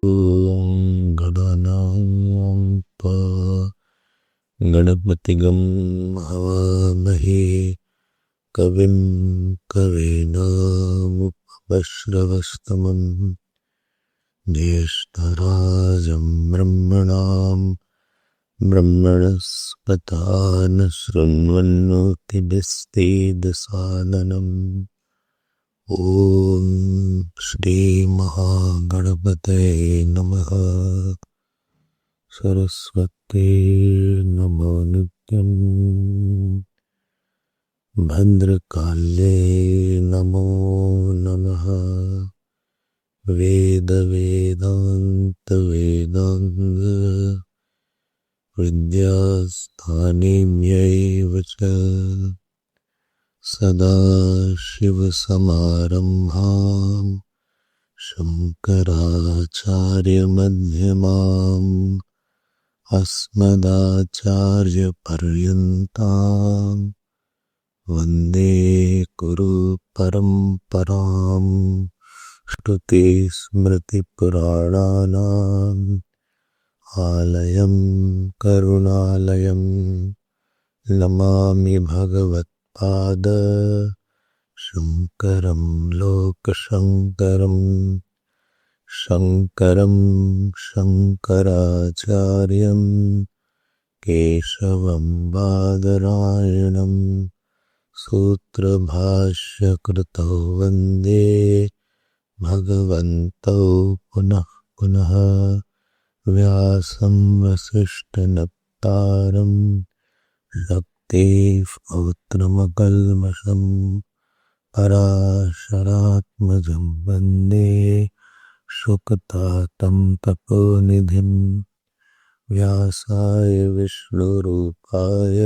ॐ गणानां त्वा गणपतिगं हवामहे कविं कवीनामुपमश्रवस्तमं ज्येष्ठराजं ब्रह्मणस्पता न शृण्वन्नोतिभिस्तेदसादनम् ॐ श्रीमहागणपतये नमः। सरस्वती नमो नित्यम् भद्रकाल्ये नमो नमः। वेदान्त वेदांग विद्यास्थानीम्यैव च सदाशिवसमारम्भां शङ्कराचार्यमध्यमाम् अस्मदाचार्यपर्यन्तां वन्दे गुरुपरम्पराम्। श्रुतिस्मृतिपुराणानाम् आलयं करुणालयं नमामि भगवत्पाद शङ्करं लोकशङ्करं शङ्करं शङ्कराचार्यं केशवं बादरायणं सूत्रभाष्यकृतौ वन्दे भगवन्तौ पुनः पुनः। व्यासं वसिष्ठनप्तारं शक्तिपौत्रमकल्मषं पराशरात्मजं वन्दे शुकतातं तपोनिधिं। व्यासाय विष्णुरूपाय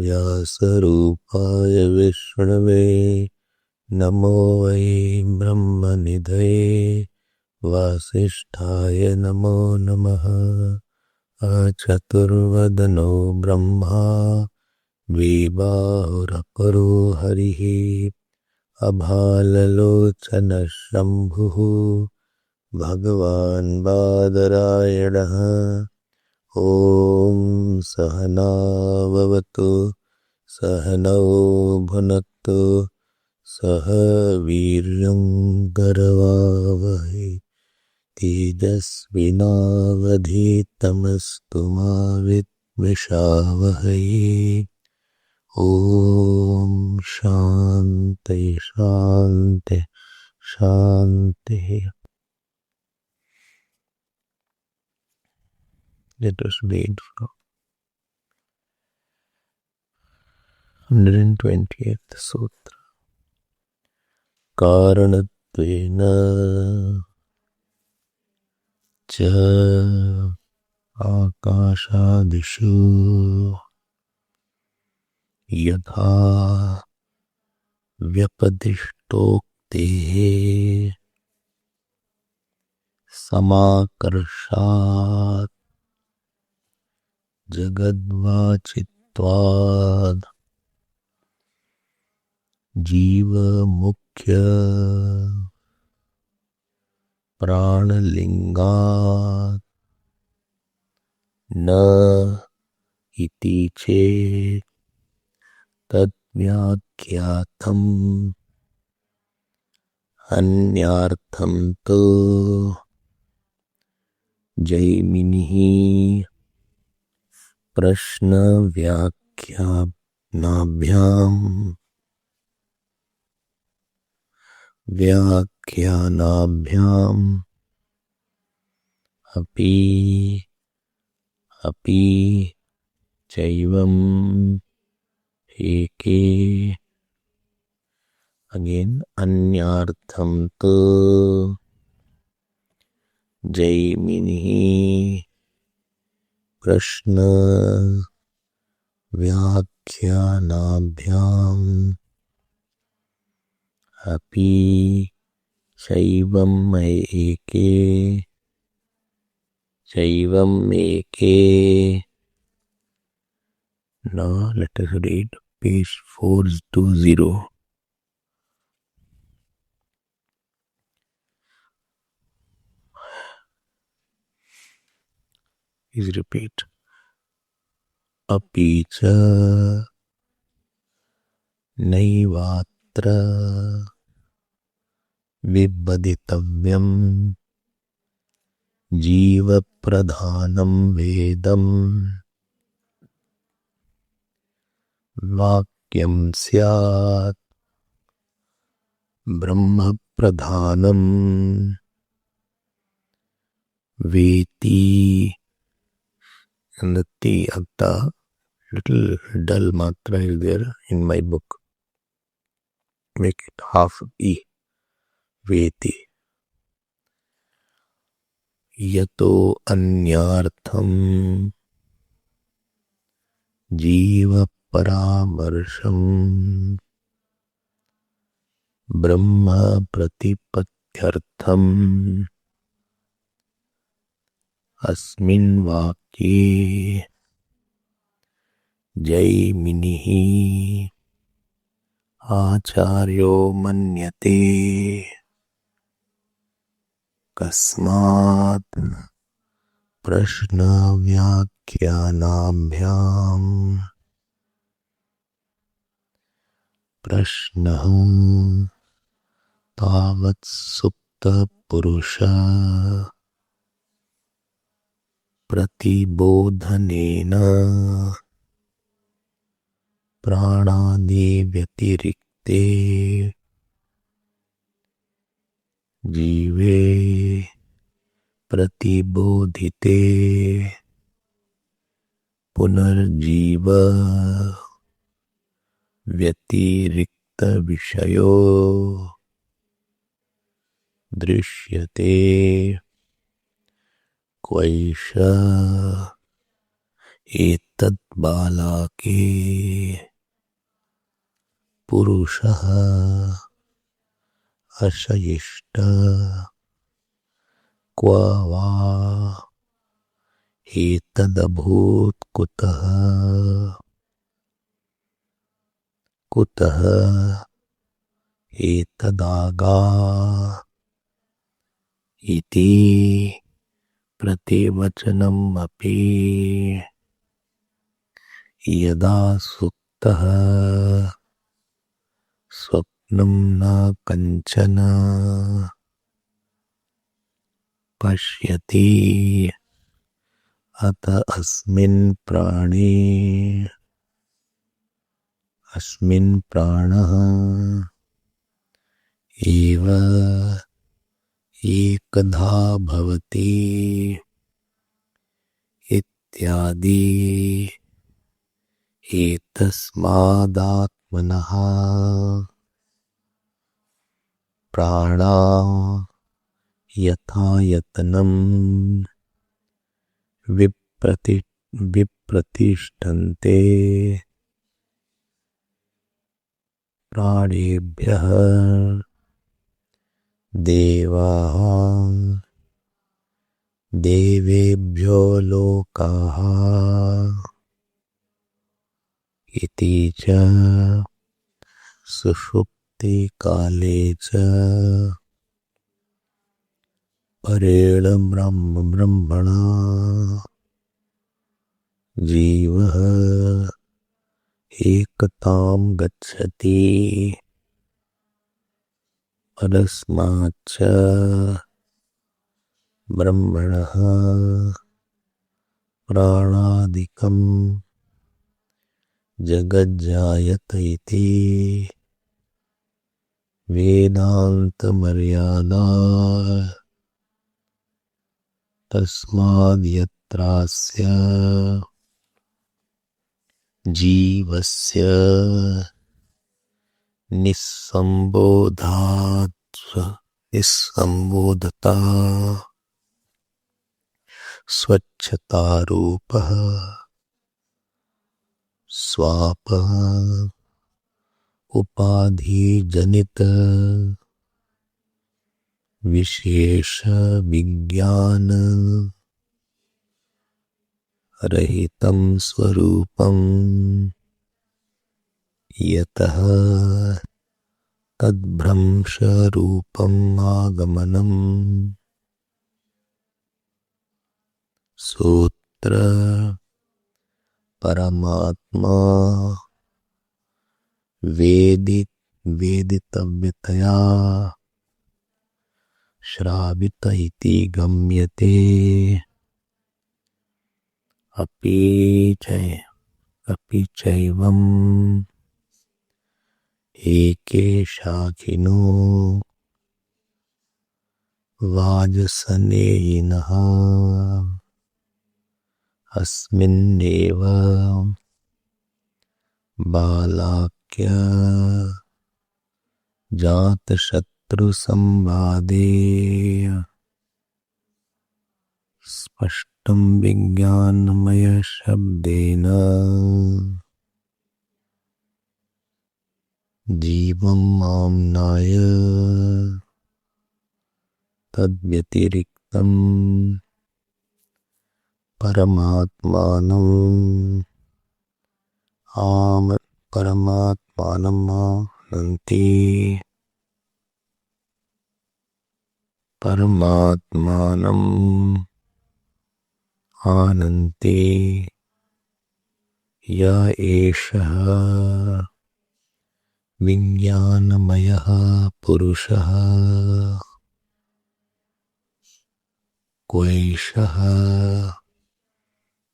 व्यासरूपाय विष्णवे नमो वै ब्रह्मनिधये वासिष्ठाय नमो नमः। अचतुर्वदनो ब्रह्मा द्विबाहुरपरो हरिः अभाललोचनः शम्भुः भगवान् बादरायणः। ॐ सहनाववतु सहनौ भुनक्तु सह वीर्यं करवावहै तेजस्विनावधीतमस्तु मा विद्विषावहै। ॐ शान्ति शान्ति शान्तिः। Let us read from 120th Sutra. कारणत्वेन च आकाशादिषु यथा व्यपदिष्टोक्तेः समाकर्षात् जगद्वाचित्वात् जीवमुख्य प्राणलिंगात् न इति चेत् तद्व्याख्यातम् अन्यार्थं तु जैमिनिः व्याख्यानाभ्याम् अपि चैवम् एके। अगेन अन्यार्थं तु जैमिनिः प्रश्न व्याख्यानाभ्याम् अपि चैवम् एके। Now let us read page 420. Please repeat. अपि च नैवात्र विबदितव्यं जीवप्रधानं वेदं वाक्यं स्यात् ब्रह्मप्रधानं वेति. And the T Akta, little dull matra is there in my book. Make it half E. Veti. Yato anyartham jiva paramarsham brahma pratipatyartham asmin vakye jaiminihi acharyo manyate kasmat prashna व्याख्यानाभ्याम प्रश्नः तावत् सुप्त पुरुष प्रतिबोधनेन प्राणादि व्यतिरिक्ते जीवे प्रतिबोधिते पुनर्जीव व्यतिरिक्त विषयो दृश्यते क्वैष एतद् बालाके पुरुषः अशयिष्ट क्व वा एतदभूत् कुतः कुतः एतदागा इति प्रतिवचनम् अपि यदा सुप्तः स्वप्नं न कंचन पश्यति अत अस्मिन् प्राणे अस्मिन् प्राणः एव एकधा भवति इत्यादि एतस्मादात्मनः प्राणा यथायतनं विप्रतिष्ठन्ते प्राणेभ्यः देवाः देवेभ्यो लोकाः इति च सुषुप्ति काले च परेण ब्रह्मणा जीवः एकतां गच्छति परस्माच्च ब्रह्मणः प्राणादिकं जगज्जायत इति वेदान्तमर्यादा तस्माद्यत्रास्य जीवस्य निस्संबोधता स्वच्छतारूपः स्वापः उपाधिजनित विशेष विज्ञान रहितं स्वरूपं यतः तद्भ्रंशरूपम् आगमनम् यत्र परमात्मा वेदितव्यतया श्रावित इति गम्यते अपि चैवम् एके शाखिनो वाजसनेयिनः अस्मिन्नेव बालाक्य जातशत्रुसंवादे स्पष्टं विज्ञानमयशब्देन जीवम् आम्नाय तद्व्यतिरिक्तम् परमात्मानम् आनन्ति य एषः विज्ञानमयः पुरुषः क्वैषः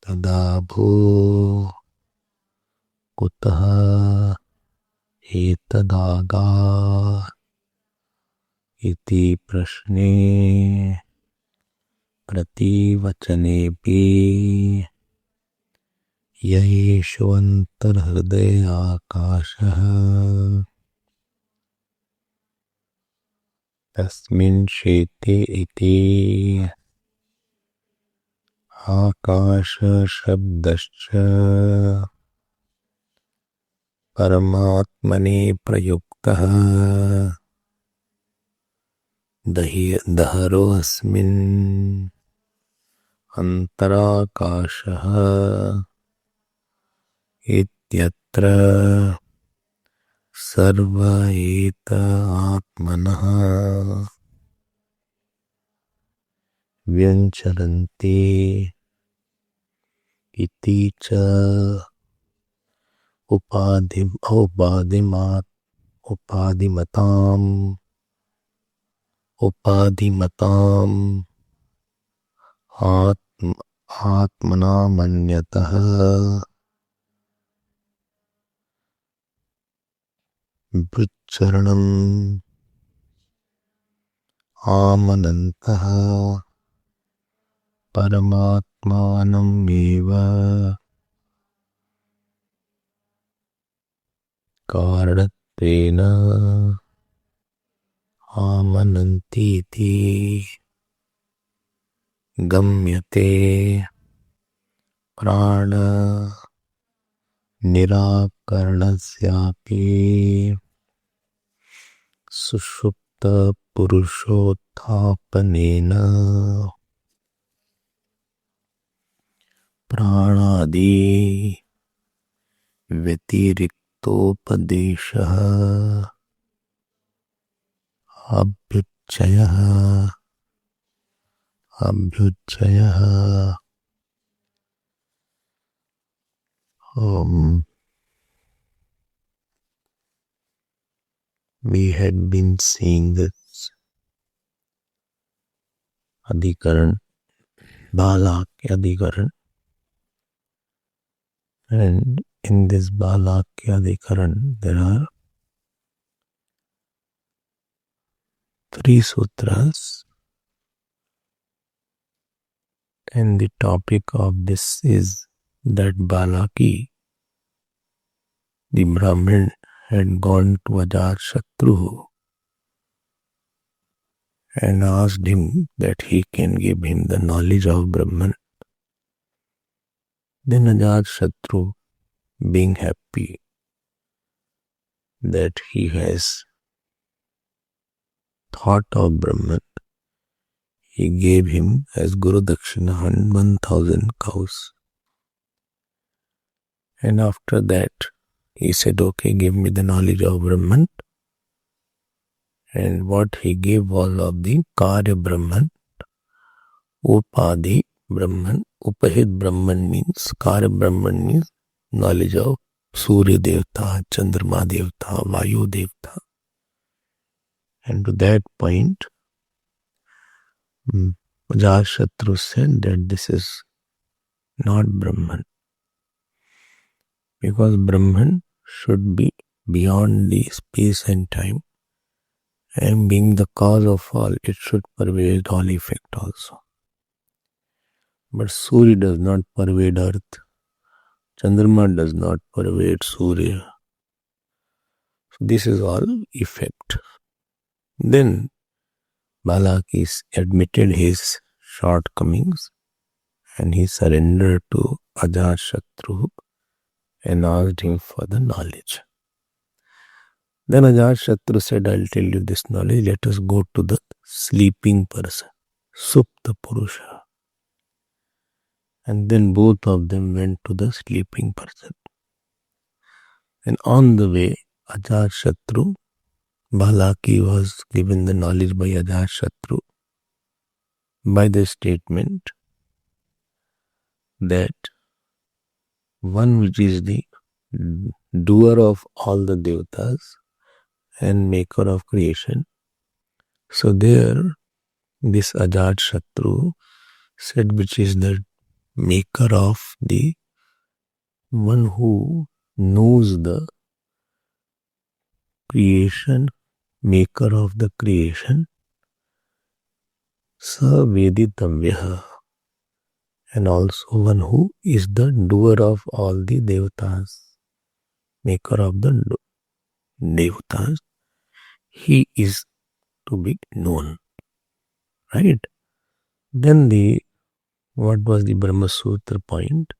तदा भू कुतः एतदागात् इति प्रश्ने प्रतिवचनेऽपि य एषोऽन्तर्हृदयाकाशः तस्मिन् शेते इति आकाशशब्दश्च परमात्मने प्रयुक्तः दहरोऽस्मिन् अन्तराकाशः इत्यत्र सर्व एत आत्मनः व्यञ्चरन्ति इति च उपाधिमताम् आत्मना मन्यतः व्युच्चरणम् आमनन्तः परमात्मानमेव कारणत्वेन आमनन्तीति गम्यते प्राण निराकरणस्यापि सुषुप्त पुरुषोत्थापनेन प्राणादि व्यतिरिक्तोपदेशः अभ्युच्चयः we had been seeing this Adhikaran, Balakya Adhikaran, and in this Balakya Adhikaran there are 3 sutras, and the topic of this is that Balaki, the Brahmin, had gone to Ajatashatru and asked him that he can give him the knowledge of Brahman. Then Ajatashatru, being happy that he has thought of Brahman, he gave him as Guru Dakshina 1,000 cows. And after that, he said, okay, give me the knowledge of Brahman. And what he gave all of the Karya Brahman, Upadhi, Brahman. Upahit Brahman means, Karya Brahman means knowledge of Surya Devta, Chandrama Devta, Vayu Devta. And to that point, Ajatashatru said that this is not Brahman. Because Brahman should be beyond the space and time, and being the cause of all, it should pervade all effect also. But Surya does not pervade earth. Chandrama does not pervade Surya. So this is all effect. Then Balaki admitted his shortcomings and he surrendered to Ajatashatru and asked him for the knowledge. Then Ajatashatru said, I'll tell you this knowledge. Let us go to the sleeping person, Supta Purusha. And then both of them went to the sleeping person. And on the way, Ajatashatru, Balaki was given the knowledge by Ajatashatru by the statement that one which is the doer of all the devatas and maker of creation. So there, this Ajatashatru said, which is the maker of the one who knows the creation, maker of the creation, Sa Veditavyaha, and also one who is the doer of all the devatas, maker of the devatas, he is to be known. Right? Then what was the Brahma Sutra point?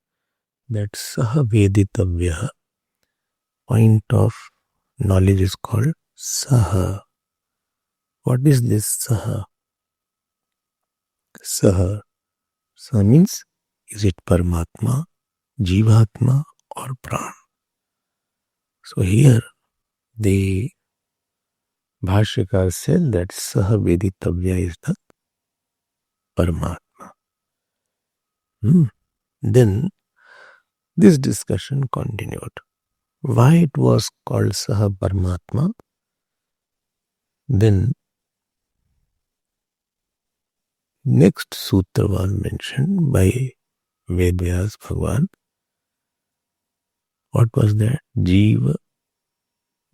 That Saha Veditavyaha, point of knowledge is called Saha. What is this Saha? Saha. Saha means, is it Paramatma, Jivatma or Pran? So here the Bhashyakar said that Saha Veditavya is the Paramatma. Then this discussion continued. Why it was called Saha Paramatma? Then next sutra was mentioned by Vedvyas Bhagavan. What was that? Jiva.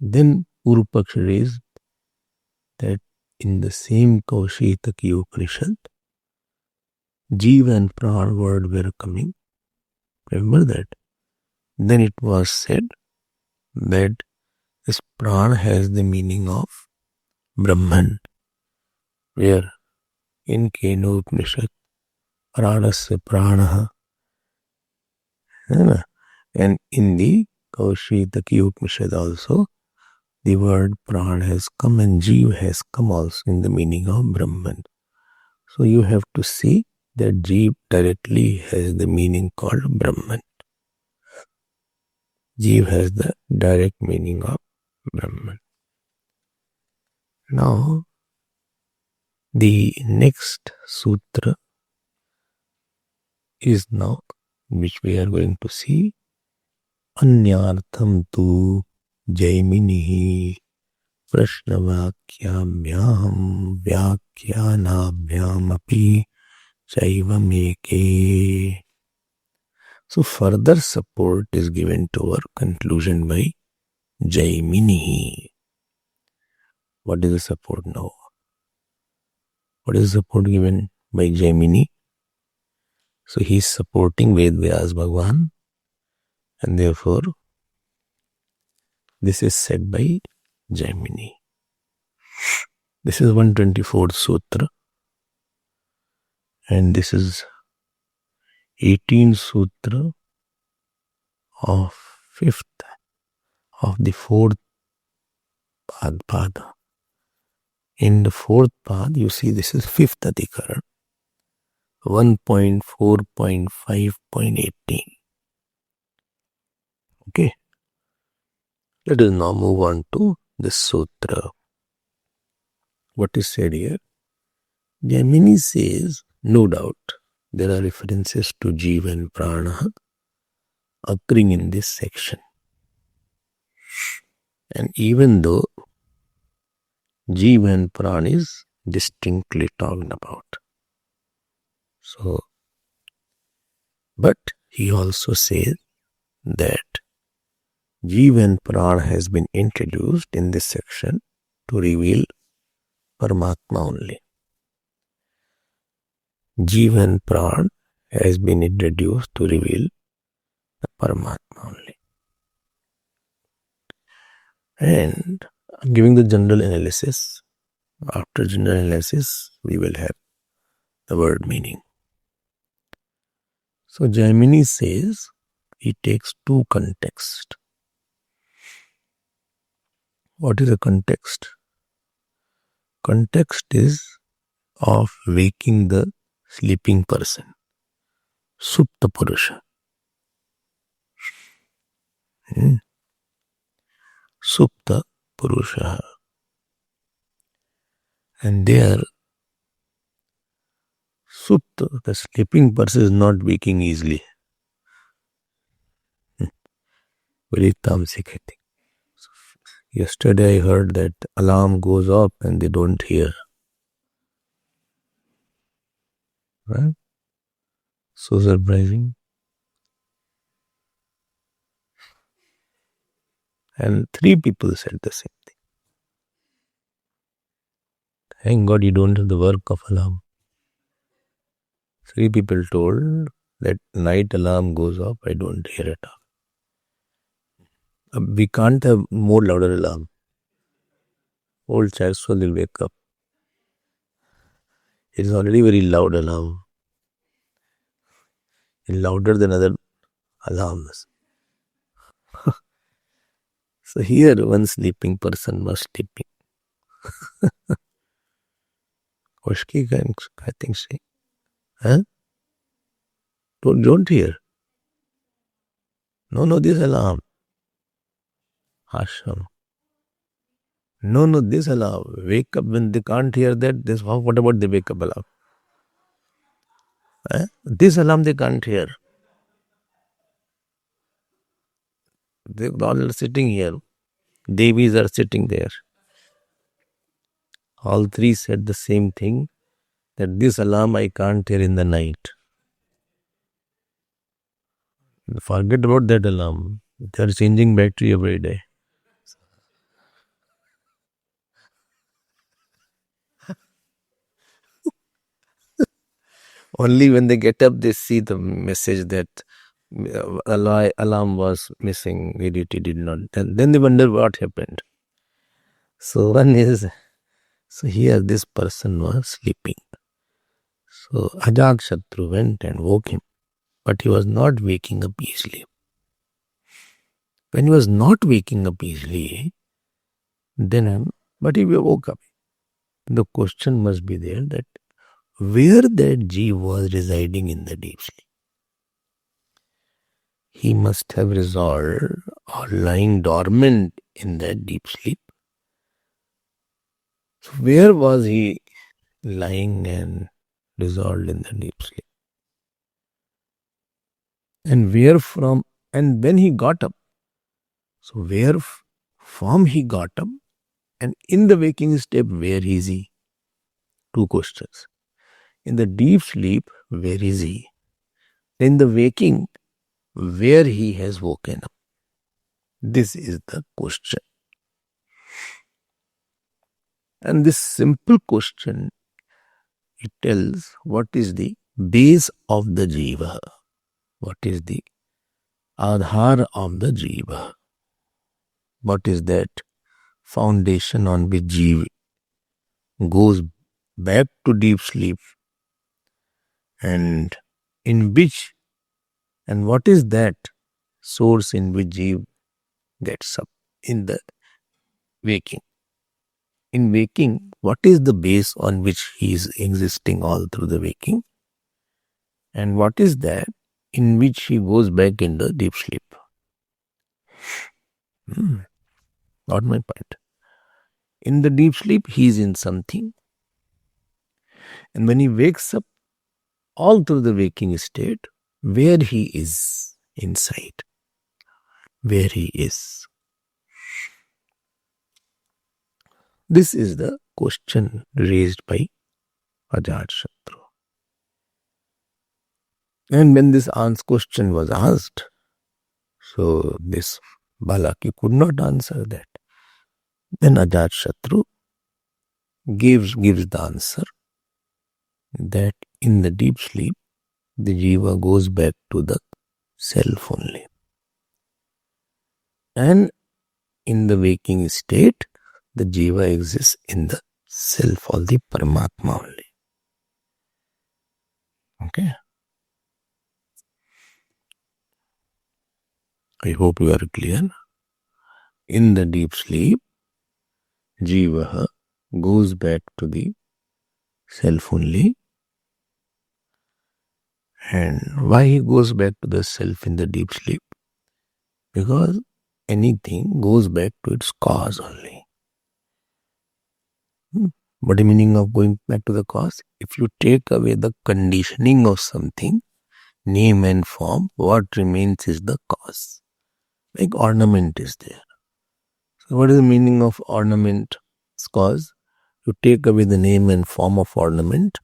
Then Purupaksh raised that in the same Kaushitaki Upanishad, Jiva and Pran word were coming. Remember that? Then it was said that this Pran has the meaning of Brahman, where in Keno Upanishad, Pranasya Pranaha, and in the Kaushitaki Upanishad also, the word Pran has come and Jiva has come also in the meaning of Brahman. So you have to see that Jiva directly has the meaning called Brahman. Jiva has the direct meaning of Brahman. Now, the next sutra is now, which we are going to see, Anyartham tu Jaiminihi Prashnavakyamyam Vyakyanabhyam api Chaivameke. So further support is given to our conclusion by Jaiminihi. What is the support now? What is the support given by Jaimini? So he is supporting Vedvyas Bhagavan, and therefore this is said by Jaimini. This is 124th Sutra, and this is 18th Sutra of 5th of the 4th Pada. In the 4th Pad, you see this is 5th Adhikaran, 1.4.5.18. Okay. Let us now move on to the Sutra. What is said here? Jaimini says, no doubt, there are references to Jiva and Prana occurring in this section. And even though Jiva and Prana is distinctly talked about. So, but he also says that Jiva and Prana has been introduced in this section to reveal Paramatma only. Jiva and Prana has been introduced to reveal the Paramatma only. And I'm giving the general analysis. After general analysis, we will have the word meaning. So Jaimini says he takes two contexts. What is a context? Context is of waking the sleeping person. Supta Purusha. Supta Purusha. And there, Supta, the sleeping person, is not waking easily. Very tamsik, I think. Yesterday I heard that alarm goes off and they don't hear. Right? So surprising. And 3 people said the same thing. Thank God you don't have the work of alarm. 3 people told that night alarm goes off, I don't hear it. We can't have more louder alarm. Old child soul will wake up. It is already very loud alarm. It's louder than other alarms. So here one sleeping person was sleeping. Oshki can, I think, say, huh? Don't hear. No, this alarm. Ashram. No, this alarm. Wake up when they can't hear that. What about the wake up alarm? This alarm they can't hear. They all are sitting here. Devis are sitting there. All 3 said the same thing, that this alarm I can't hear in the night. Forget about that alarm. They are changing battery every day. Only when they get up, they see the message that alarm was missing, EDT did not. Then they wonder what happened. So here this person was sleeping. So Ajatashatru went and woke him, but he was not waking up easily. When he was not waking up easily, but he woke up. The question must be there that where that Jeev was residing in the deep sleep. He must have resolved or lying dormant in that deep sleep. So where was he lying and resolved in the deep sleep? And where from, and when he got up, so where from he got up, and in the waking state, where is he? 2 questions. In the deep sleep, where is he? In the waking, where he has woken up? This is the question. And this simple question, it tells what is the base of the jiva. What is the adhar of the jiva? What is that foundation on which jiva goes back to deep sleep, and in which, and what is that source in which jiva gets up in the waking? In waking, what is the base on which he is existing all through the waking? And what is that in which he goes back in the deep sleep? Not my point. In the deep sleep, he is in something. And when he wakes up, all through the waking state, where he is inside, where he is. This is the question raised by Ajatashatru. And when this question was asked, so this Balaki could not answer that. Then Ajatashatru gives the answer that in the deep sleep, the jiva goes back to the self only. And in the waking state, the jiva exists in the self or the Paramatma only. Okay. I hope you are clear. In the deep sleep, jiva goes back to the self only. And why he goes back to the self in the deep sleep? Because anything goes back to its cause only. What is the meaning of going back to the cause? If you take away the conditioning of something, name and form, what remains is the cause. Like ornament is there. So what is the meaning of ornament? Cause. You take away the name and form of ornament,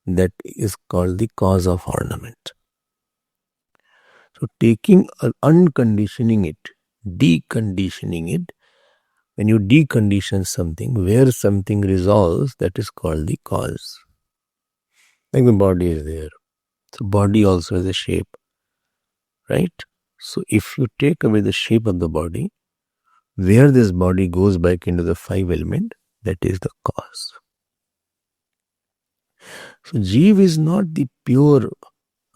that is called the cause of ornament. So taking, unconditioning it, deconditioning it, when you decondition something, where something resolves, that is called the cause. Like the body is there. So body also has a shape, right? So if you take away the shape of the body, where this body goes back into the five element, that is the cause. So Jeev is not the pure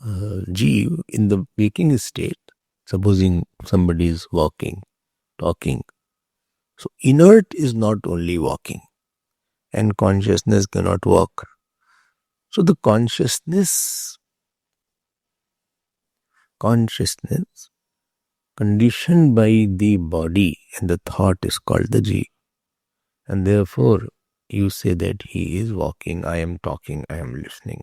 Jeev in the waking state. Supposing somebody is walking, talking. So inert is not only walking, and consciousness cannot walk. So the consciousness conditioned by the body and the thought is called the Jeev. And therefore, you say that he is walking, I am talking, I am listening.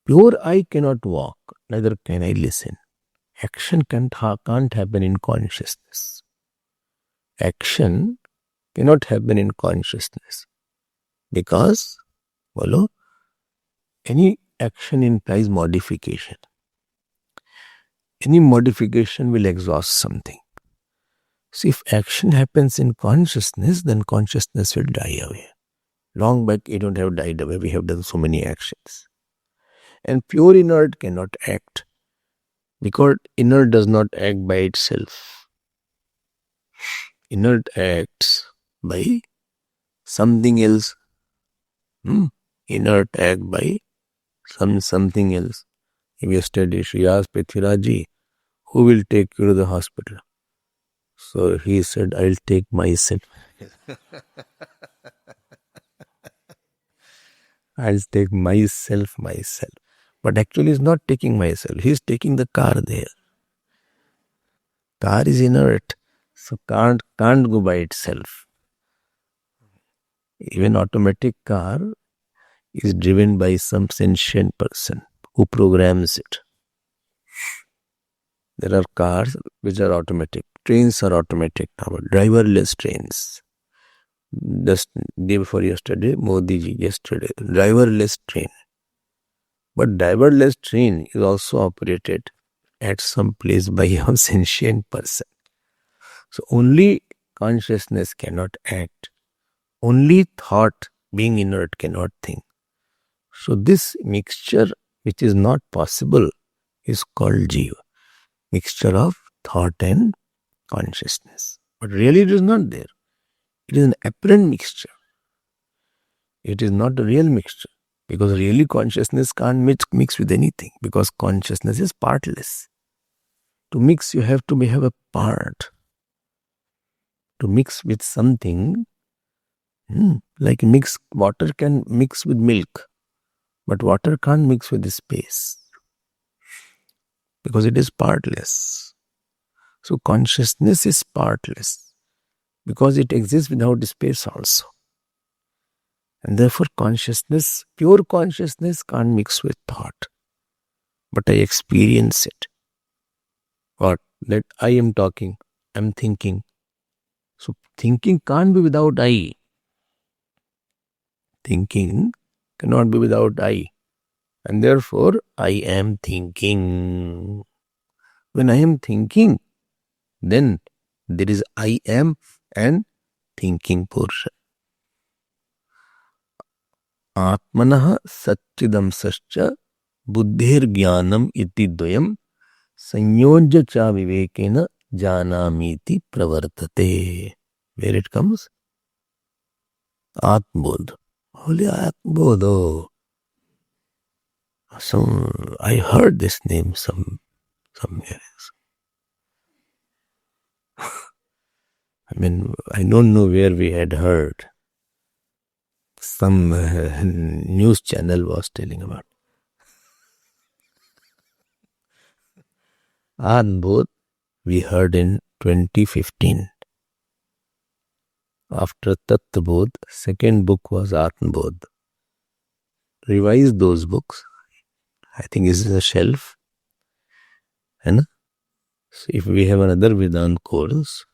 Pure I cannot walk, neither can I listen. Action can't happen in consciousness. Action cannot happen in consciousness. Because, any action implies modification. Any modification will exhaust something. So if action happens in consciousness, then consciousness will die away. Long back, it don't have died away. We have done so many actions. And pure inert cannot act. Because inert does not act by itself. Inert acts by something else. Inert act by something else. Yesterday, she asked Prithviraj, who will take you to the hospital? So he said, I'll take myself. I'll take myself. But actually he's not taking myself. He's taking the car there. Car is inert. So can't go by itself. Even automatic car is driven by some sentient person who programs it. There are cars which are automatic. Trains are automatic now. Driverless trains. Just day before yesterday, Modi ji, yesterday, driverless train. But driverless train is also operated at some place by a sentient person. So only consciousness cannot act. Only thought, being inert, cannot think. So this mixture, which is not possible, is called Jiva. Mixture of thought and consciousness. But really it is not there. It is an apparent mixture. It is not a real mixture. Because really consciousness can't mix with anything. Because consciousness is partless. To mix, you have to have a part. To mix with something, like water can mix with milk. But water can't mix with the space. Because it is partless. So consciousness is partless. Because it exists without space also. And therefore consciousness, pure consciousness can't mix with thought. But I experience it. What? That I am talking, I'm thinking. So thinking can't be without I. Thinking cannot be without I. And therefore I am thinking. When I am thinking, then there is I am and thinking portion. Atmanah satchidam sascha buddhir jnanam iti dvayam sanyojya cha vivekena janamiti pravartate. Where it comes? Atmabodh. Holy Atmabodh. Oh. I heard this name somewhere else. I mean, I don't know where we had heard. Some news channel was telling about. Atmabodh we heard in 2015. After Tattvabodh, second book was Atmabodh. Revise those books. I think this is a shelf. And so if we have another Vedanta course,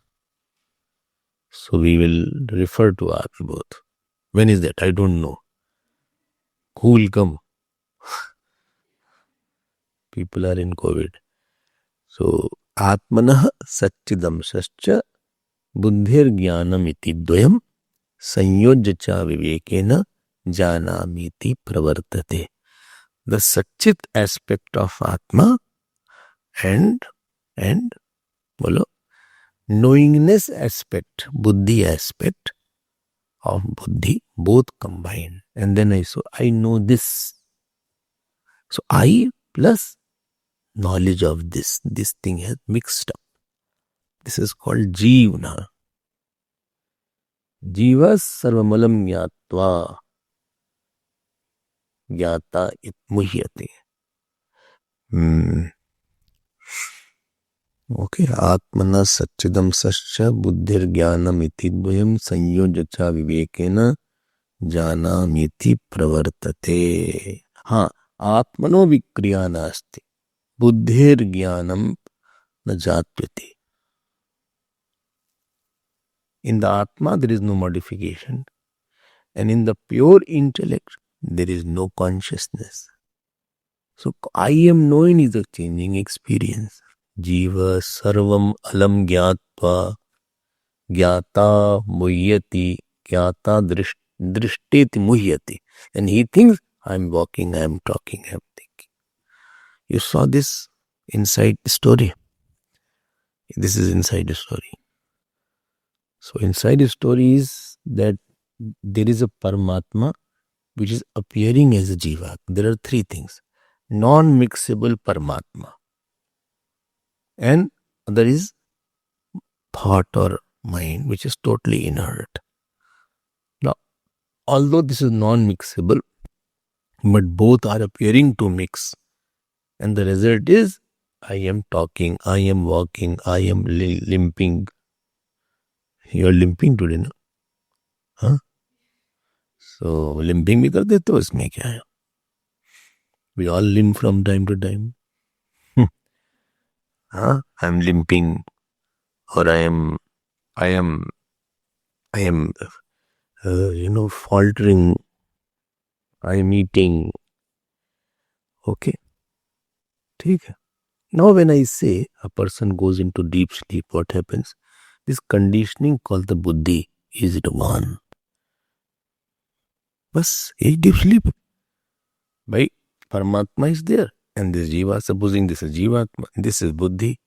so we will refer to Atmabodh. When is that? I don't know. Who will come? People are in COVID. So, Atmanah Satchidam Sascha Buddhir Jnanam iti dvayam sanyojya cha vivekena janamiti pravartate. The Satchit aspect of Atma and bolo, knowingness aspect, buddhi aspect of buddhi, both combined. And then I know this. So I plus knowledge of this thing has mixed up. This is called Jivna. Jiva sarvamalam jnatva jnata it muhyate. Okay, Atmana Satchidam Sascha Buddhir Jnanam iti dvayam sanyojacha vivekena janamiti pravartate. हाँ, आत्मनो विक्रिया नास्ति बुद्धिर ज्ञानम न जात्यते. In the Atma there is no modification, and in the pure intellect there is no consciousness. So I am knowing is a changing experience. Jiva sarvam alam gyatva gyata muhyati gyata drishteti muhyati. And he thinks I am walking, I am talking, I am thinking. You saw this inside the story. This is inside the story. So inside the story is that there is a Paramatma which is appearing as a Jiva. There are three things. Non-mixable Paramatma. And there is thought or mind which is totally inert. Now, although this is non-mixable, but both are appearing to mix. And the result is, I am talking, I am walking, I am limping. You are limping today, no? Huh? So, limping भी कर देते हो, इसमें क्या है? We all limp from time to time. Huh? I am limping, or I am, faltering. I am eating. Okay. ठीक है. Now when I say a person goes into deep sleep, what happens? This conditioning called the buddhi is gone. Bas, a deep sleep. By Paramatma is there. And this Jiva, supposing this is Jivatma, this is buddhi,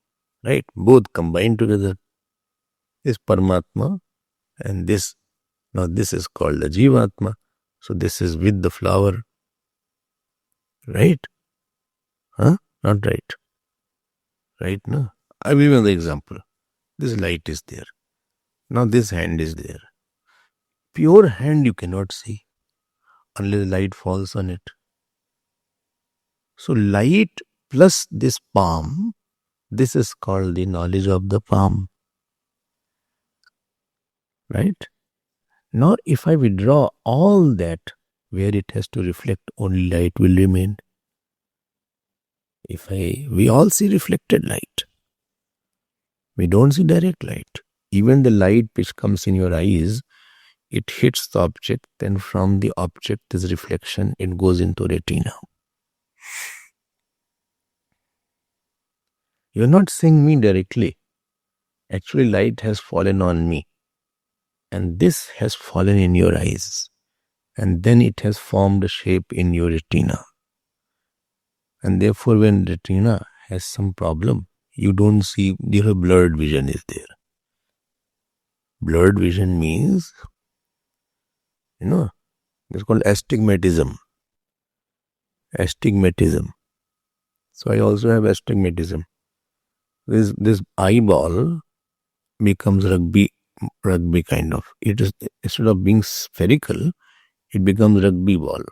right? Both combined together. This Paramatma and this. Now this is called the Jivatma. So this is with the flower. Right? Huh? Not right. Right? No. I will give you the example. This light is there. Now this hand is there. Pure hand you cannot see unless light falls on it. So light plus this palm, this is called the knowledge of the palm. Right? Nor if I withdraw all that, where it has to reflect, only light will remain. We all see reflected light. We don't see direct light. Even the light which comes in your eyes, it hits the object, then from the object, this reflection, it goes into retina. You're not seeing me directly. Actually, light has fallen on me. And this has fallen in your eyes. And then it has formed a shape in your retina. And therefore, when retina has some problem, you don't see, your blurred vision is there. Blurred vision means, it's called astigmatism. Astigmatism. So I also have astigmatism. This eyeball becomes rugby kind of. It is, instead of being spherical, it becomes rugby ball,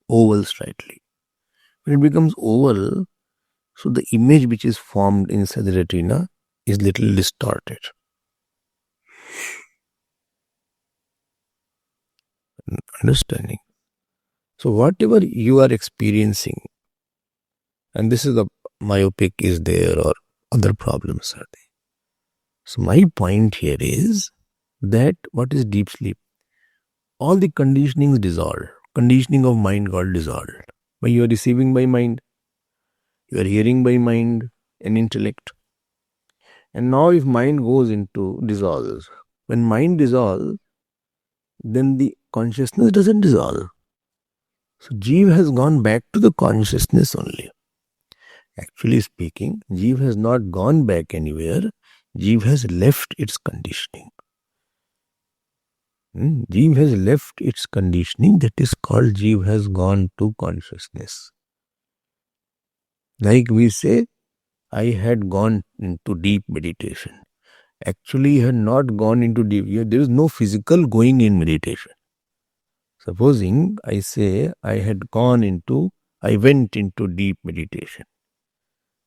oval slightly. When it becomes oval, so the image which is formed inside the retina is little distorted. Understanding? So whatever you are experiencing, and this is the myopic is there or other problems are there. So my point here is that what is deep sleep? All the conditionings dissolved. Conditioning of mind got dissolved. When you are receiving by mind, you are hearing by mind and intellect. And now if mind goes into dissolves, when mind dissolves, then the consciousness doesn't dissolve. So Jeev has gone back to the consciousness only. Actually speaking, Jeev has not gone back anywhere. Jeev has left its conditioning. Jeev has left its conditioning. That is called Jeev has gone to consciousness. Like we say, I had gone into deep meditation. Actually, he had not gone into deep. There is no physical going in meditation. Supposing I say I went into deep meditation.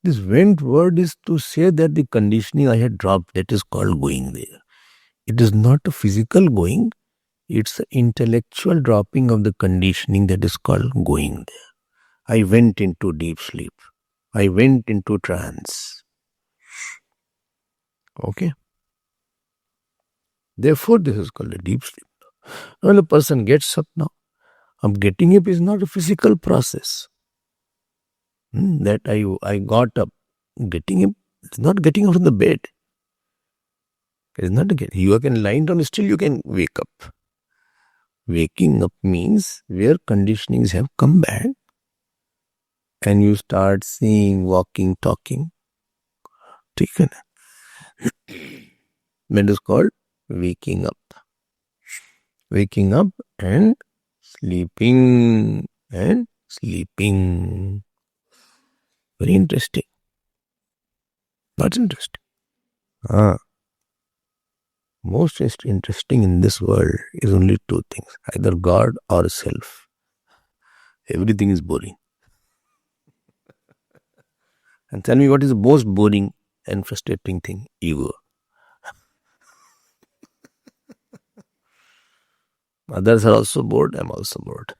This went word is to say that the conditioning I had dropped, that is called going there. It is not a physical going, it's an intellectual dropping of the conditioning that is called going there. I went into deep sleep. I went into trance. Okay? Therefore, this is called a deep sleep. When a person gets up now, getting up is not a physical process. That I got up. Getting up, it's not getting out of the bed. It is not a get. You can lie down, still you can wake up. Waking up means where conditionings have come back and you start seeing, walking, talking. Taken. That is called waking up. Waking up and sleeping and sleeping. Very interesting. Not interesting. Most interesting in this world is only two things, either God or self. Everything is boring. And tell me what is the most boring and frustrating thing? Ego. Others are also bored, I'm also bored.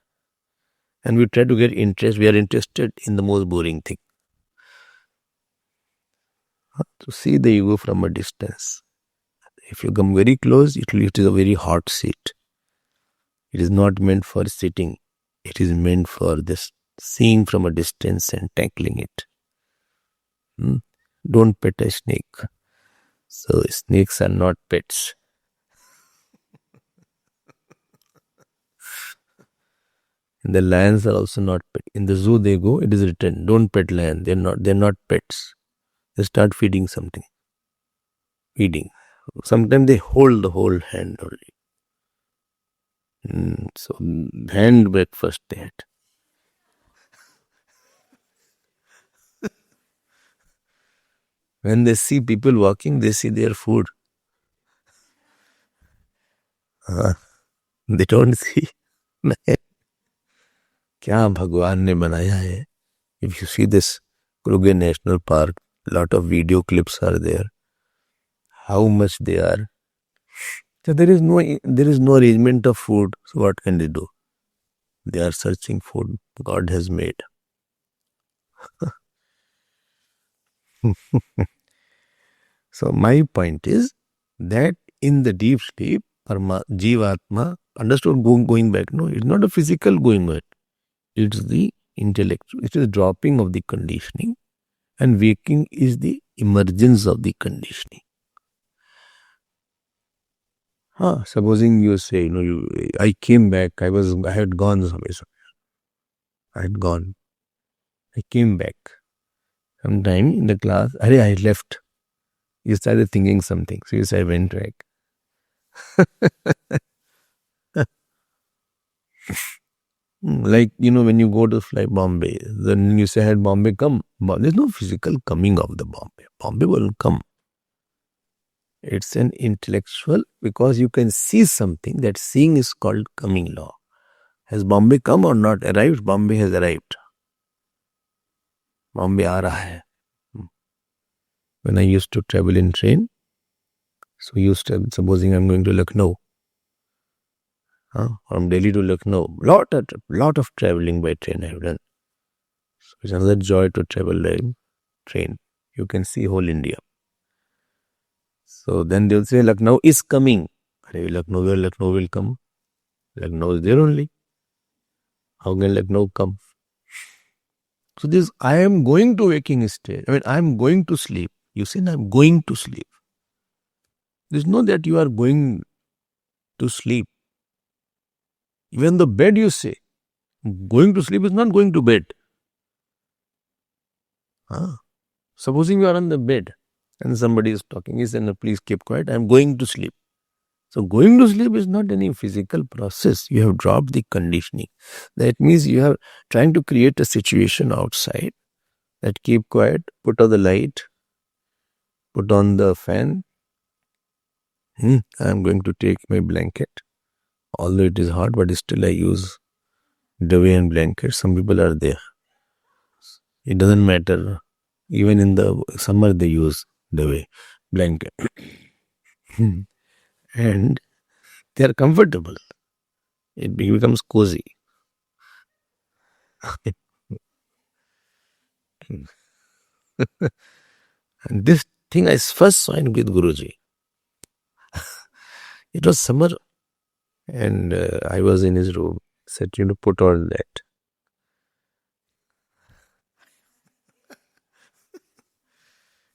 And we try to get interest, we are interested in the most boring thing. To see the ego from a distance. If you come very close, it is a very hot seat. It is not meant for sitting. It is meant for this seeing from a distance and tackling it. Don't pet a snake. So snakes are not pets. And the lions are also not pets. In the zoo they go, it is written, don't pet lion. They're not pets. They start feeding something. Feeding. Sometimes they hold the whole hand only. So hand breakfast they had. When they see people walking, they see their food. They don't see. क्या भगवान ने बनाया है. If you see this Kruger National Park, lot of video clips are there. How much they are So there is no arrangement of food. So what can they do? They are searching food God has made. So my point is that in the deep sleep, Jivatma, understood going back. No, it's not a physical going back. It's the intellectual. It is the dropping of the conditioning, and waking is the emergence of the conditioning. Supposing you say, I came back. I had gone somewhere. I had gone. I came back. Sometime in the class, I left. You started thinking something. So you say, I went back. Like, when you go to fly Bombay, then you say, had Bombay come? There's no physical coming of the Bombay. Bombay will come. It's an intellectual, because you can see something. That seeing is called coming law. Has Bombay come or not arrived? Bombay has arrived. Bombay aa raha hai. When I used to travel in train, so supposing I'm going to Lucknow, from Delhi to Lucknow, lot of traveling by train I have done. So it's another joy to travel by train. You can see whole India. So then they'll say Lucknow is coming. Lucknow will come. Lucknow is there only. How can Lucknow come? So this, I am going to waking state. I am going to sleep. You say, I'm going to sleep. There's no that you are going to sleep. Even the bed you say, going to sleep is not going to bed. Supposing you are on the bed and somebody is talking, he said, no, please keep quiet, I am going to sleep. So going to sleep is not any physical process. You have dropped the conditioning. That means you are trying to create a situation outside that keep quiet, put on the light, put on the fan. I am going to take my blanket. Although it is hot, but still I use duvet and blanket. Some people are there. It doesn't matter. Even in the summer they use duvet, blanket. And they are comfortable. It becomes cozy. And this thing I first saw in with Guruji. It was summer and I was in his room. Said, put all that.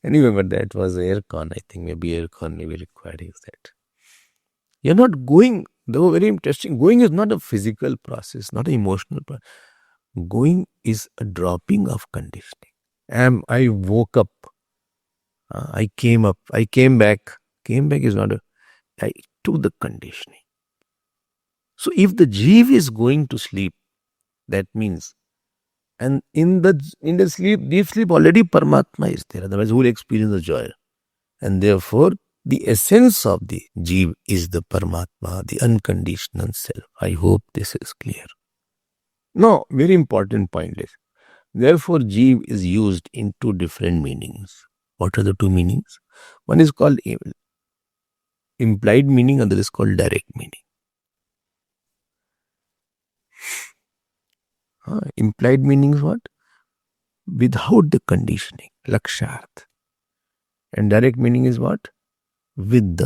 Anyway, but that was aircon. I think maybe aircon may be required. Is that you're not going, though very interesting. Going is not a physical process, not an emotional process. Going is a dropping of conditioning. I woke up. I came up. I came back. Came back is not I took the conditioning. So if the Jeev is going to sleep, that means, and in the sleep, deep sleep, already Paramatma is there. Otherwise, who will experience the joy? And therefore, the essence of the Jeev is the Paramatma, the unconditional self. I hope this is clear. No, very important point is, therefore, Jeev is used in two different meanings. What are the two meanings? One is called implied meaning, other is called direct meaning. Implied meaning is what? Without the conditioning, laksharth. And direct meaning is what? With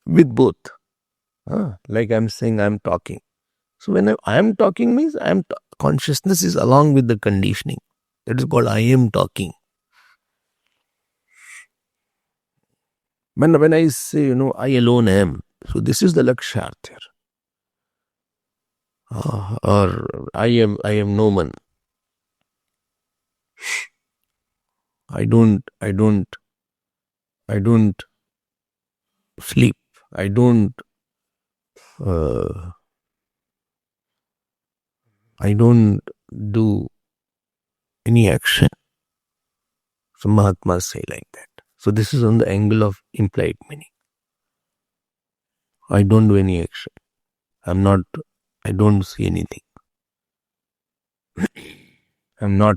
both. Like I'm saying, I'm talking. So when I am talking means consciousness is along with the conditioning. That is called I am talking. When I say, I alone am. So this is the laksharth here. Or I am no one. I don't sleep. I don't do any action. So Mahatmas say like that. So this is on the angle of implied meaning. I don't do any action. I don't see anything. I'm not,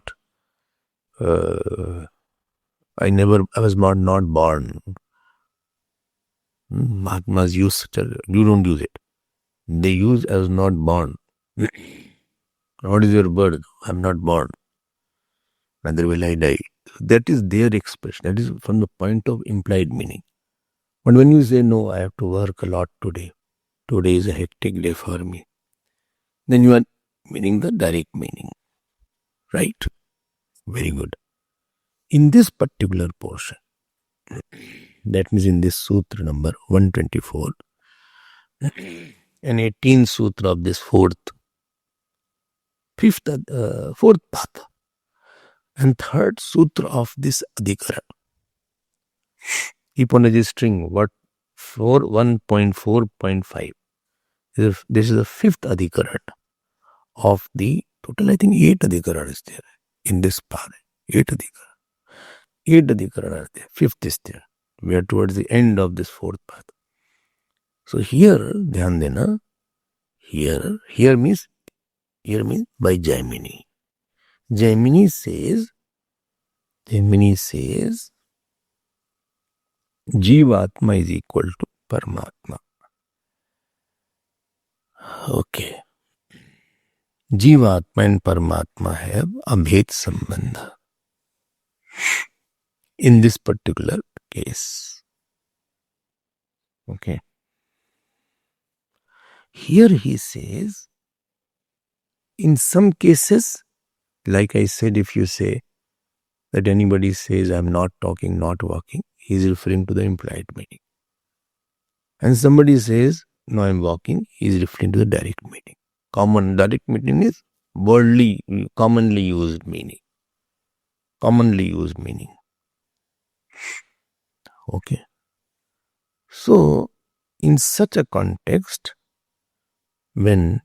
I was not born. Mahatmas use such a, you don't use it. They use as not born. What is your birth? I am not born. Neither will I die. That is their expression. That is from the point of implied meaning. But when you say, no, I have to work a lot today. Today is a hectic day for me. Then you are meaning the direct meaning. Right? Very good. In this particular portion, that means in this sutra number 124, and 18th sutra of this fourth path, and third sutra of this adhikara. Keep on registering what 1.4.5. This is the fifth adhikara of the total. I think 8 adhikara is there in this path. 8 adhikara. 8 adhikara are there. 5th is there. We are towards the end of this fourth path. So here, dhyan dena. Here means by Jaimini. Jaimini says, Jivatma is equal to Paramatma. Okay. Jivatma and Paramatma have abhed sambandha. In this particular case. Okay. Here he says, in some cases, like I said, if you say that anybody says, I'm not talking, not walking, he is referring to the implied meaning. And somebody says, no, I'm walking, he is referring to the direct meaning. Common direct meaning is worldly, commonly used meaning. Okay. So, in such a context, when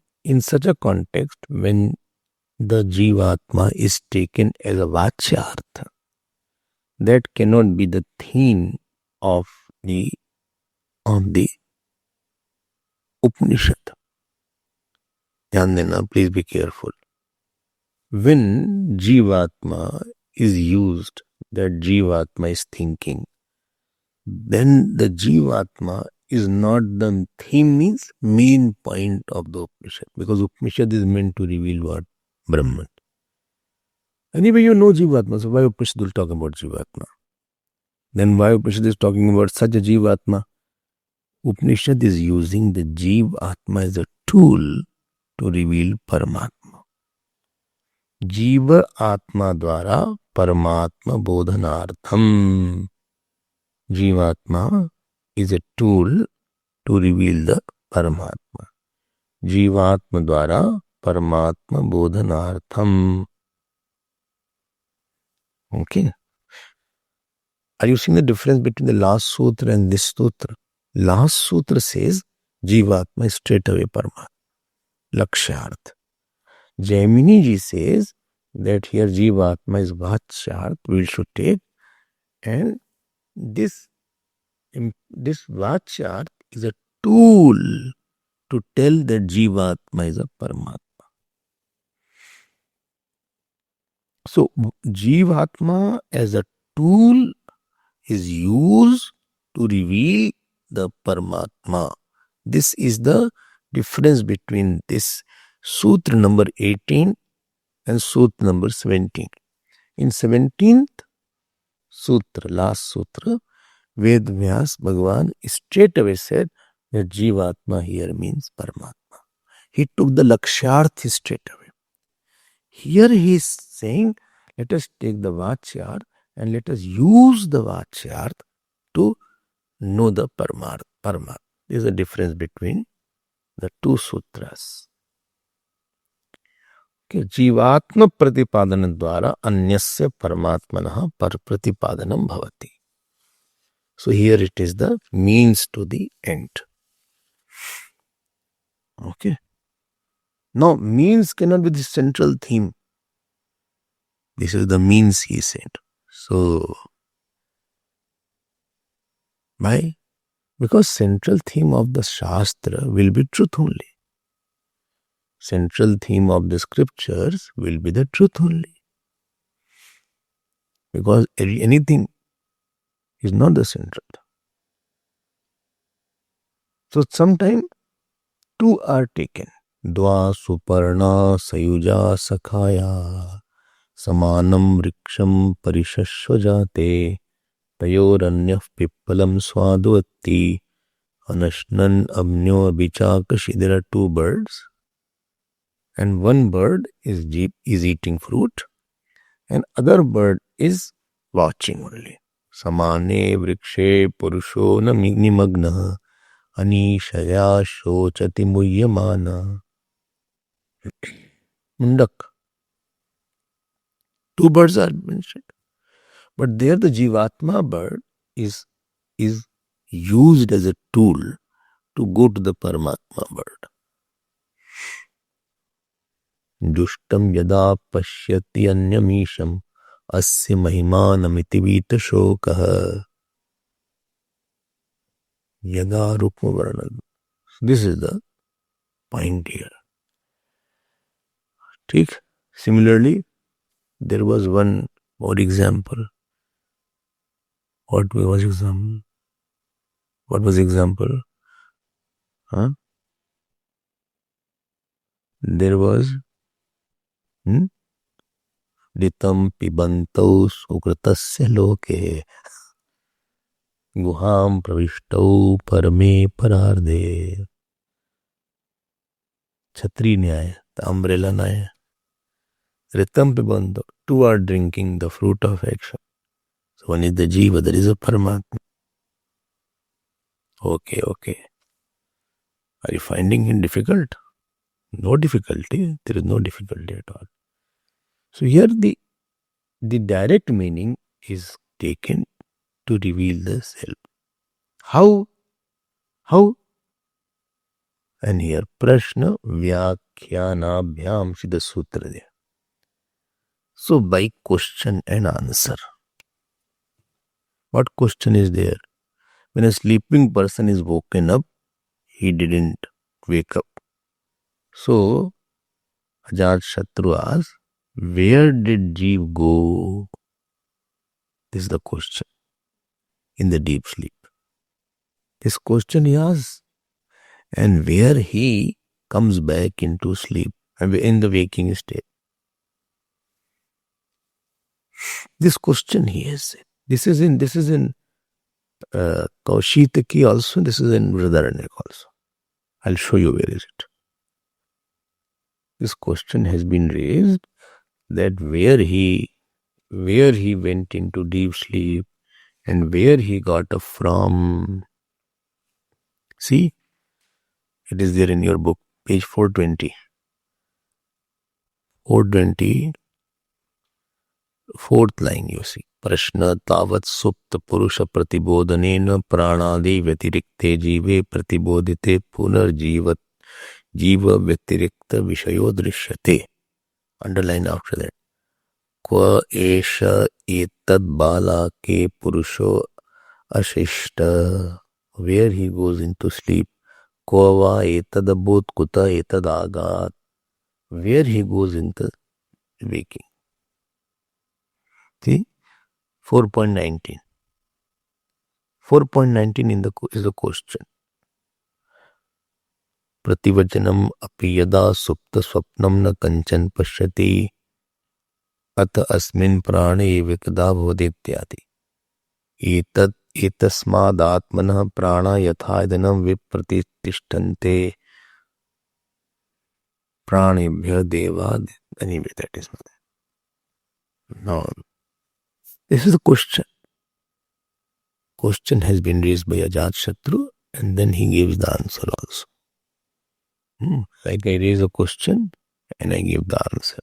the Jivatma is taken as a Vachyartha, that cannot be the theme of the Upanishad. Dhyan dena, please be careful. When Jivatma is used, that Jivatma is thinking, then the Jivatma is not the theme, means main point of the Upanishad. Because Upanishad is meant to reveal what? Brahman. Anyway, you know Jivatma, so why Upanishad will talk about Jivatma? Then why Upanishad is talking about such a Jivatma? Upanishad is using the Jivatma as a tool to reveal Paramatma. Jiva Atma Dwara Paramatma Bodhanartham. Jivatma is a tool to reveal the Paramatma. Jivatma Dwara Paramatma Bodhanartham. Okay. Are you seeing the difference between the last sutra and this sutra? Last sutra says Jivatma is straight away Paramatma. Lakshyarth. Jaimini ji says that here Jivatma is Vachyarth, we should take, and this Vachyarth is a tool to tell that Jivatma is a Paramatma. So Jivatma as a tool is used to reveal the Paramatma. This is the difference between this Sutra number 18 and Sutra number 17. In 17th Sutra, last Sutra, Ved Vyas Bhagavan straight away said that Jivatma here means Paramatma. He took the Lakshyarth straight away. Here he is saying, let us take the Vachyarth and let us use the Vachyarth to know the Paramatma. There is a difference between the two sutras. Okay. Jivatma Pratipadana Dwara Anyasya Paramatmanaha Par Pratipadanam Bhavati. So here it is the means to the end. Okay. Now means cannot be the central theme. This is the means, he said. So why? Because central theme of the Shastra will be truth only. Central theme of the scriptures will be the truth only. Because anything is not the central. So sometimes two are taken. Dwa suparna sayuja sakhaya samanam vriksham parishashvajate tayoranyah pippalam swadvatti anashnan abnyo abhichakashi. There are two birds, and one bird is eating fruit, and other bird is watching only. Samane vrikshe purusho nimagna anishaya shochati muyyamana. Mundak. Two birds are mentioned. But there the Jivatma bird is used as a tool to go to the Paramatma bird. Dushtam yada pashyati anyamisham asya mahimanamiti vita shokaha yada rupma varnad. This is the point here. ठीक. Similarly, there was one more example. What was example? What was example? Huh? There was Ditam pibantau sukritasya loke guham pravishtou parame pararde. Chhatri nyaya, the umbrella nyaya. Ritam pibantau, two are drinking the fruit of action. So one is the Jiva, there is a Paramatma. Okay. Are you finding it difficult? No difficulty. There is no difficulty at all. So here the direct meaning is taken to reveal the self. How? And here Prashna Vyakyanabhyam Siddha Sutra there. So by question and answer. What question is there? When a sleeping person is woken up, he didn't wake up. So Ajatashatru asks, where did Jeev go? This is the question. In the deep sleep. This question he asks. And where he comes back into sleep and in the waking state. This question he has. This is in Kaushitaki also. This is in Vrihadaranyaka also. I'll show you where is it. This question has been raised that where he went into deep sleep and where he got up from. See, it is there in your book, page 420. 420, fourth line you see. Prashna tavat supta purusha pratibodhanena pranadi vyatirikte jive pratibodhite punar jiva vyatirikta vishayo drishyate. Underline after that. Kva esha etad bala ke purusho ashishta. Where he goes into sleep. Kva va etad abhut kuta etad agat. Where he goes into waking. See? 4.19. 4.19 is the question. Prativachanam api yada supta swapnam na kanchan pashyati ata asmin prane vikada bhodityati. Etasmadātmanah prana yathaidanam vipratishtante pranebhya devad. Anyway, that is not. Now, this is the question. Question has been raised by Ajatashatru and then he gives the answer also. Like I raise a question and I give the answer.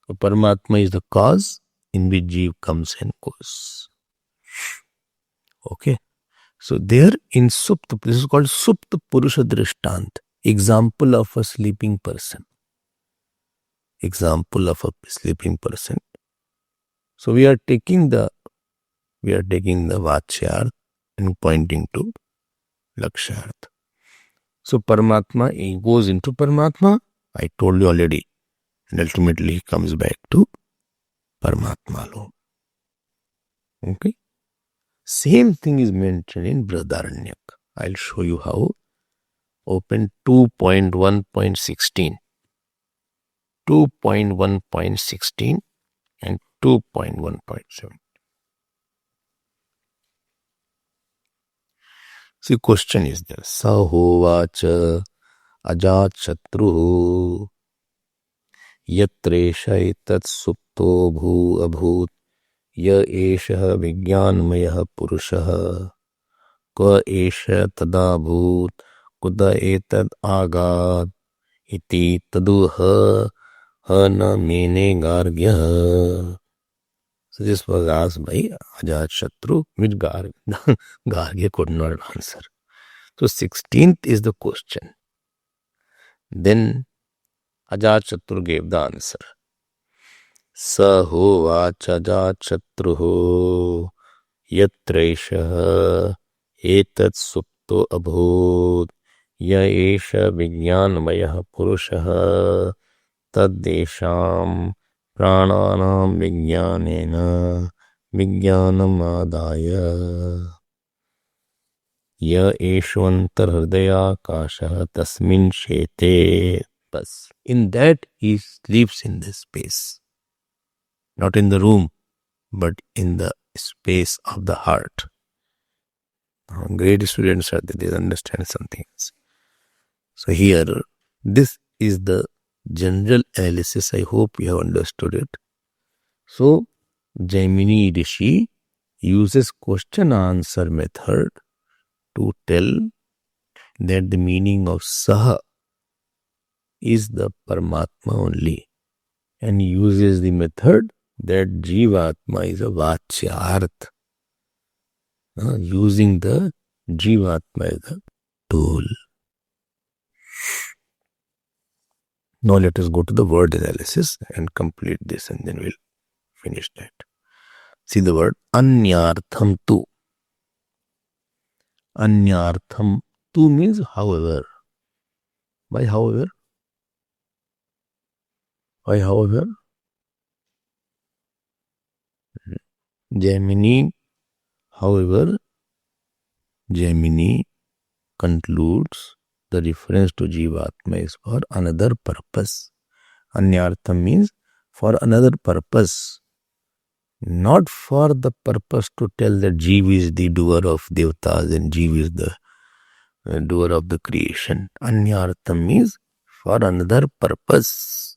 So Paramatma is the cause in which Jeev comes and goes. Okay. So there in Supta, this is called Supta Purusha Drishtant. Example of a sleeping person. Example of a sleeping person. So we are taking the Vachyarth and pointing to Lakshyarth. So Paramatma, he goes into Paramatma. I told you already. And ultimately he comes back to Paramatma alone. Okay. Same thing is mentioned in Vrihadaranyaka. I'll show you how. Open 2.1.16. 2.1.16 and 2.1.7. See, question is there. Sahovacha ajat shatruhu yatresha etat supto bhu abhut ya esha vijnanmayah purushah ka esha tadabhut kuda etad agad iti taduha hana mene gargya. So this was asked by Ajat which Gargya could not answer. So 16th is the question. Then Ajat gave the answer. Sahovacha Ajat yatraisha etat supto abhut ya esha vijnanmayah purushah taddesham prananam vijnanena vijnanam adaya ya eshwantar hridayakasha tasmin shete. Bas. In that he sleeps in the space, not in the room, but in the space of the heart. Great students are they understand something else. So here, this is the general analysis. I hope you have understood it. So, Jaimini Rishi uses question answer method to tell that the meaning of Saha is the Paramatma only, and uses the method that Jivatma is a Vachyarth, using the Jivatma as a tool. Now let us go to the word analysis and complete this, and then we'll finish that. See the word Anyartham tu. Anyartham tu means however. Why however? Why however? Jaimini, however, Jaimini concludes the reference to Jivatma is for another purpose. Anyartham means for another purpose, not for the purpose to tell that Jiva is the doer of Devatas and Jiva is the doer of the creation. Anyartham means for another purpose.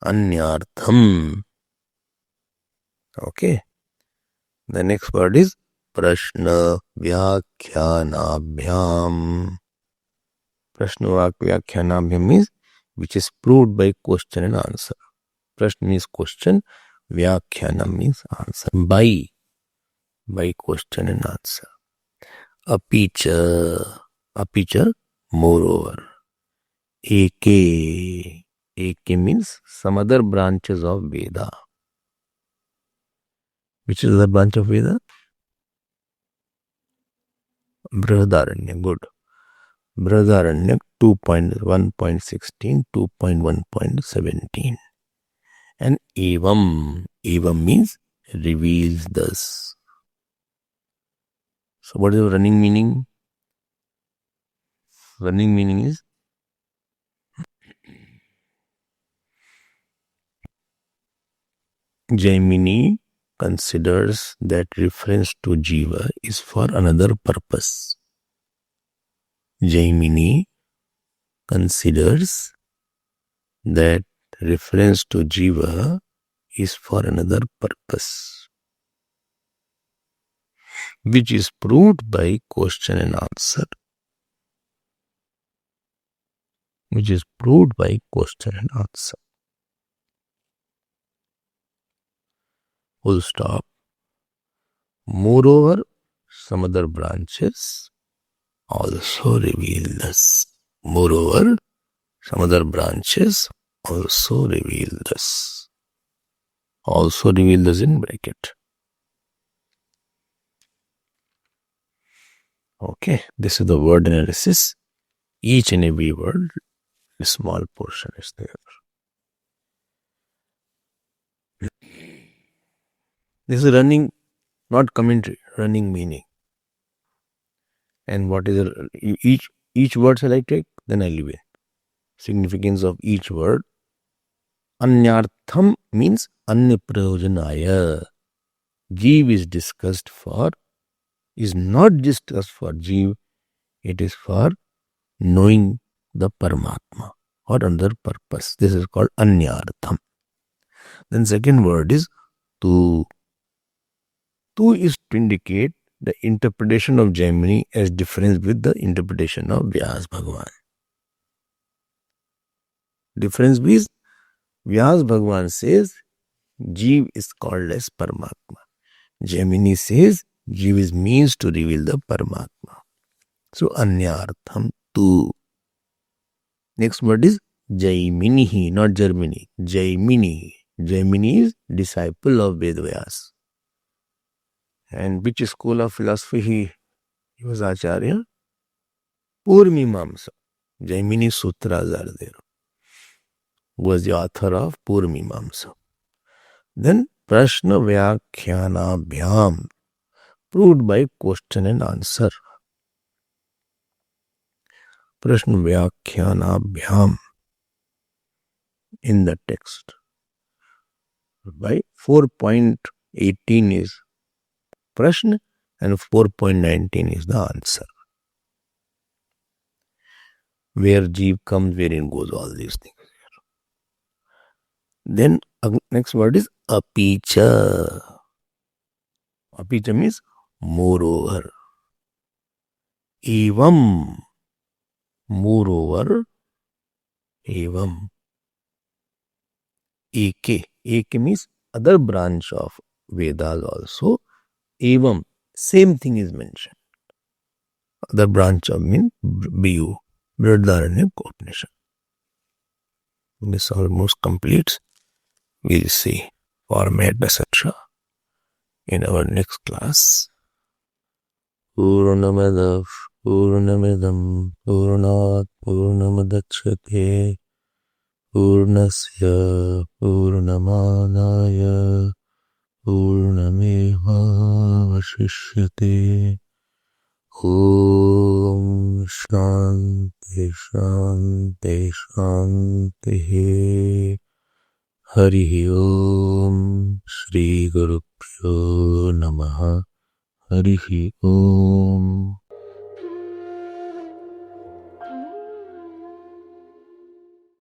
Anyartham. Okay. The next word is Prashna Vyakhyanabhyam. Prashna Vyakhyanabhyam means which is proved by question and answer. Prashna means question, Vyakhyanam means answer. By question and answer. Apicha, moreover. Eke means some other branches of Veda. Which is the branch of Veda? Brihadaranya, good. Brihadaranya 2.1.16, 2.1.17. And Evam means reveals thus. So what is the running meaning? Running meaning is Jaimini considers that reference to Jiva is for another purpose. Jaimini considers that reference to Jiva is for another purpose, which is proved by question and answer. Full stop. Moreover, some other branches also reveal this. Moreover, some other branches also reveal this. Also reveal this in bracket. Okay, this is the word analysis. Each and every word, a small portion is there. This is running, not commentary, running meaning. And what is each word shall I take? Then I leave it. Significance of each word. Anyartham means anya prayojanaya. Jeev is discussed for, is not discussed for Jeev, it is for knowing the Paramatma or another purpose. This is called anyartham. Then second word is tu. Tu is to indicate the interpretation of Jaimini as difference with the interpretation of Vyas Bhagavan. Difference is Vyas Bhagavan says Jeev is called as Paramatma. Jaimini says Jeev is means to reveal the Paramatma. So anyartham tu. Next word is Jaimini, not Germany. Jaimini. Jaimini is disciple of Vedvyas. And which school of philosophy he was Acharya? Purmimamsa. Jaimini Sutras are there. Was the author of Purmimamsa. Then Prashna Vyakhyana proved by question and answer. Prashna Vyakhyana in the text. By 4.18 is Prashna and 4.19 is the answer. Where Jeev comes, wherein goes all these things. Then next word is apicha. Apicha means moreover. Evam. Moreover. Evam. Eke. Eke means other branch of Vedas also. Evam. Same thing is mentioned. Other branch of means BU. Brihadaranyaka Upanishad. This almost completes. We'll see format, etc. in our next class. Purnamadav Purnamidam Purnat Purnamadachyate Purnasya Purnamadaya Purnameva Vashishyate. Om Shanti Shanti Shanti. Hari Om. Shri Guru Pyo Namaha. Hari Om.